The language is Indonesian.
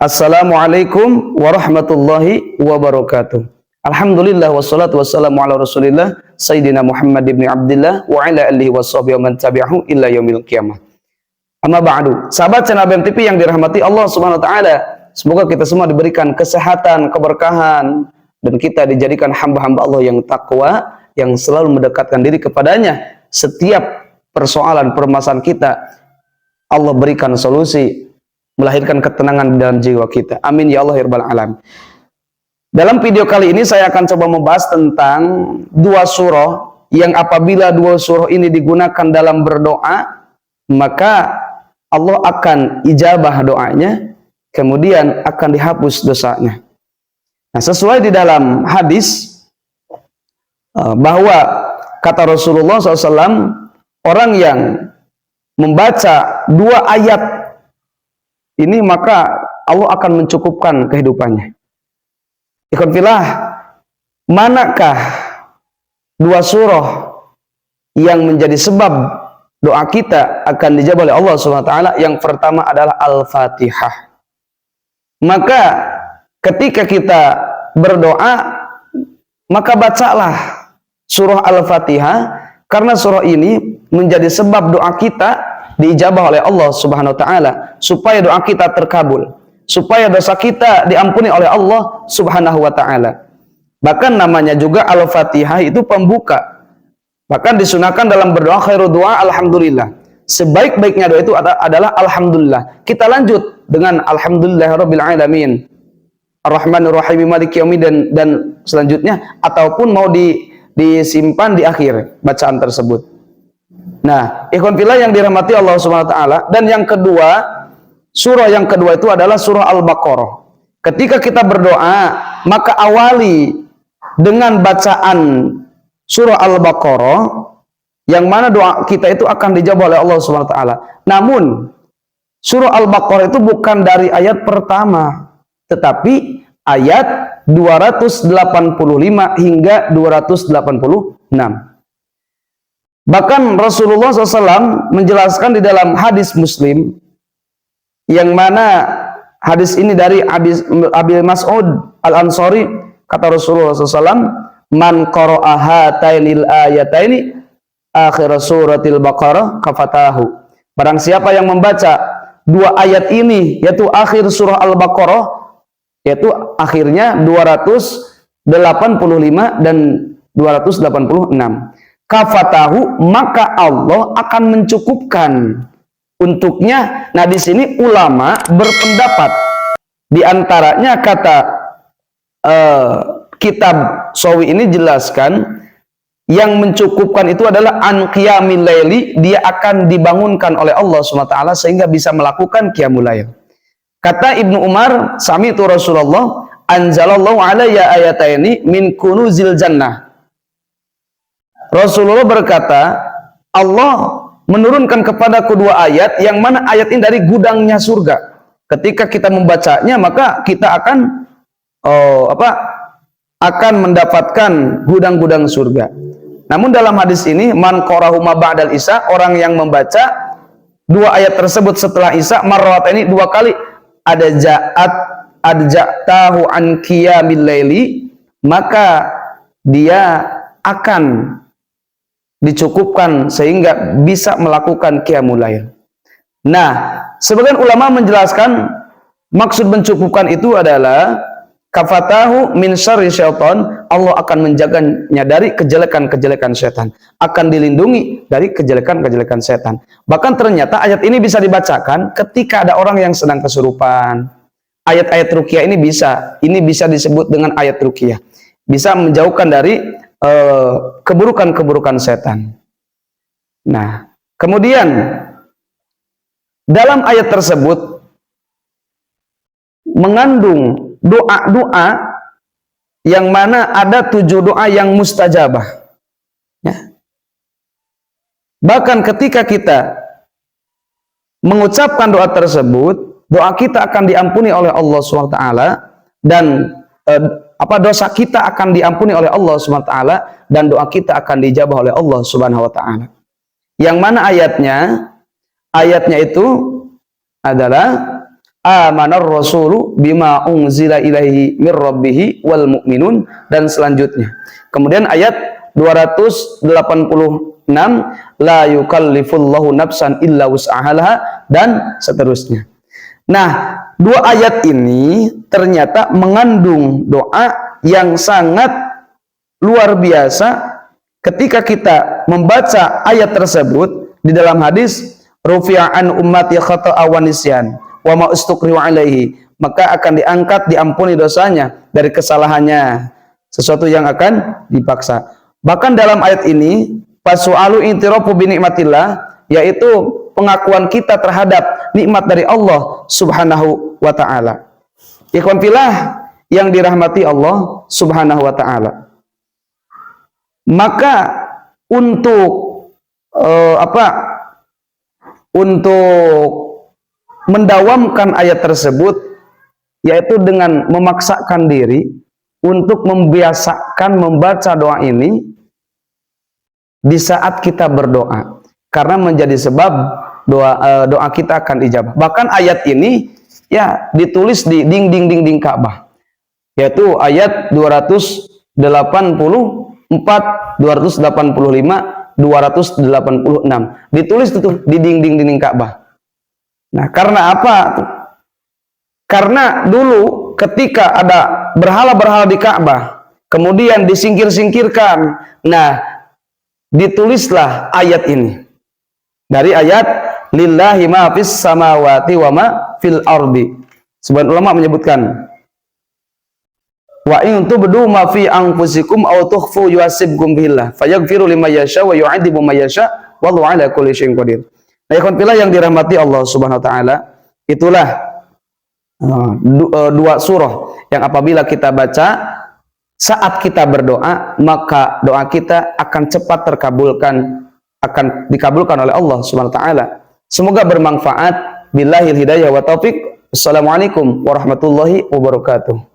Assalamualaikum warahmatullahi wabarakatuh. Alhamdulillah wassalatu wassalamu ala Rasulillah Sayyidina Muhammad ibn Abdullah wa ala alihi washabihi wa man tabi'ahu illa yaumil qiyamah. Amma ba'du. Sahabat channel BMTV yang dirahmati Allah Subhanahu wa taala, semoga kita semua diberikan kesehatan, keberkahan, dan kita dijadikan hamba-hamba Allah yang takwa, yang selalu mendekatkan diri kepadanya. Setiap persoalan, permasalahan kita, Allah berikan solusi, melahirkan ketenangan dalam jiwa kita. Amin ya Allah ya rabbal alamin. Dalam video kali ini saya akan coba membahas tentang dua surah yang apabila dua surah ini digunakan dalam berdoa, maka Allah akan ijabah doanya, kemudian akan dihapus dosanya. Nah, sesuai di dalam hadis bahwa kata Rasulullah SAW, orang yang membaca dua ayat ini maka Allah akan mencukupkan kehidupannya. Ikhwan fillah, manakah dua surah yang menjadi sebab doa kita akan dijawab oleh Allah Subhanahu wa taala? Yang pertama adalah Al-Fatihah. Maka ketika kita berdoa, maka bacalah surah Al-Fatihah, karena surah ini menjadi sebab doa kita diijabah oleh Allah Subhanahu wa taala, supaya doa kita terkabul, supaya dosa kita diampuni oleh Allah Subhanahu wa taala. Bahkan namanya juga Al-Fatihah itu pembuka. Bahkan disunahkan dalam berdoa khairu doa alhamdulillah. Sebaik-baiknya doa itu adalah alhamdulillah. Kita lanjut dengan alhamdulillahirabbil alamin, arrahmanir rahim, maliki yaumiddin, dan selanjutnya, ataupun mau disimpan di akhir bacaan tersebut. Nah, ikhwan fillah yang dirahmati Allah Subhanahu wa taala, dan yang kedua, surah yang kedua itu adalah surah Al-Baqarah. Ketika kita berdoa, maka awali dengan bacaan surah Al-Baqarah, yang mana doa kita itu akan dijawab oleh Allah Subhanahu wa taala. Namun, surah Al-Baqarah itu bukan dari ayat pertama, tetapi ayat 285 hingga 286. Bahkan Rasulullah SAW menjelaskan di dalam hadis Muslim, yang mana hadis ini dari Abi Mas'ud Al-Ansari, kata Rasulullah SAW, man qara'a hatainil ayataini akhir suratil Baqarah kafatahu. Barang siapa yang membaca dua ayat ini, yaitu akhir surah Al-Baqarah, yaitu akhirnya 285 dan 286, kafatahu, maka Allah akan mencukupkan untuknya. Nah, di sini ulama berpendapat, di antaranya kata kitab Sawi ini jelaskan, yang mencukupkan itu adalah an qiyamil laili, dia akan dibangunkan oleh Allah SWT sehingga bisa melakukan qiyamul lail. Kata Ibnu Umar, sami'tu Rasulullah anzalallahu alayya ayataini min kunuzil jannah. Rasulullah berkata, Allah menurunkan kepada kedua ayat, yang mana ayat ini dari gudangnya surga. Ketika kita membacanya, maka kita akan akan mendapatkan gudang-gudang surga. Namun dalam hadis ini, man qara'ahu ma ba'dal isya, orang yang membaca dua ayat tersebut setelah isya, marrat ini dua kali, adja'tahu an qiyamil laili, maka dia akan dicukupkan sehingga bisa melakukan qiyamul lail. Nah, sebagian ulama menjelaskan maksud mencukupkan itu adalah kafatahu min syarri syaitan, Allah akan menjaganya dari kejelekan-kejelekan setan, akan dilindungi dari kejelekan-kejelekan setan. Bahkan ternyata ayat ini bisa dibacakan ketika ada orang yang sedang kesurupan. Ayat-ayat ruqyah ini bisa disebut dengan ayat ruqyah, bisa menjauhkan dari keburukan-keburukan setan. Nah, kemudian dalam ayat tersebut mengandung doa-doa yang mana ada 7 doa yang mustajabah. Ya. Bahkan ketika kita mengucapkan doa tersebut, doa kita akan diampuni oleh Allah SWT, dan dosa kita akan diampuni oleh Allah SWT, dan doa kita akan dijabah oleh Allah Subhanahu wa taala. Yang mana ayatnya itu adalah amanar rasulu bima unzila ilaihi mir rabbih wal mu'minun, dan selanjutnya. Kemudian ayat 286, la yukallifullahu nafsan illa wus'aha, dan seterusnya. Nah, dua ayat ini ternyata mengandung doa yang sangat luar biasa. Ketika kita membaca ayat tersebut di dalam hadis, rufi'an ummati khata'a wa nisyan wa ma ustuqri'u alaihi, maka akan diangkat, diampuni dosanya dari kesalahannya, sesuatu yang akan dipaksa. Bahkan dalam ayat ini fasu'alu intirafu bi nikmatillah, yaitu pengakuan kita terhadap nikmat dari Allah Subhanahu wa taala. Ikhwan fillah yang dirahmati Allah Subhanahu wa taala. Maka untuk untuk mendawamkan ayat tersebut, yaitu dengan memaksakan diri untuk membiasakan membaca doa ini di saat kita berdoa, karena menjadi sebab doa kita akan ijabah. Bahkan ayat ini ya ditulis di dinding Ka'bah, yaitu ayat 284, 285, 286 ditulis itu di dinding Ka'bah. Nah, karena apa? Karena dulu ketika ada berhala-berhala di Ka'bah, kemudian disingkir-singkirkan, nah ditulislah ayat ini. Dari ayat lillahi ma fis samawati wa ma fil ardi. Sebagian ulama menyebutkan wa in tubdu ma fi anfusikum aw tukhfu yuhasibkum billah fayaghfiru liman yasha wa yu'adzibu man yasha wallahu ala kulli syai'in qadir. Nah, ikhwan fillah yang dirahmati Allah Subhanahu wa taala, itulah dua surah yang apabila kita baca saat kita berdoa, maka doa kita akan cepat terkabulkan, akan dikabulkan oleh Allah Subhanahu wa taala. Semoga bermanfaat. Billahil hidayah wa taufik. Assalamualaikum warahmatullahi wabarakatuh.